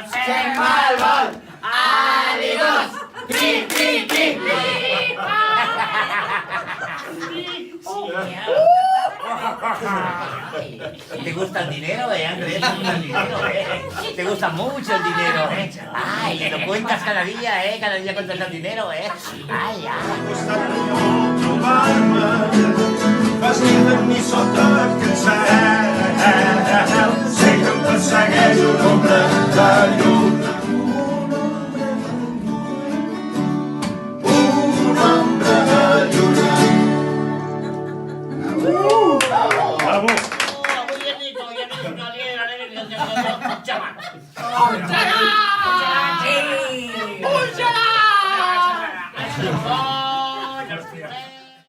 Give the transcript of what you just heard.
Se'n va el vol! Adiós! ¡Cri, cri, cri! ¿Te gusta el dinero, Andrés? ¿Te gusta el dinero, Te gusta mucho el dinero, Ay, lo cuentas cada día, Cada día cuentas el dinero, Ay, ay. Vestida amb mi sota aquest cel, sé que em persegueix una ombra de llum. Una ombra de lluna. Bravo! ¡Púlsala!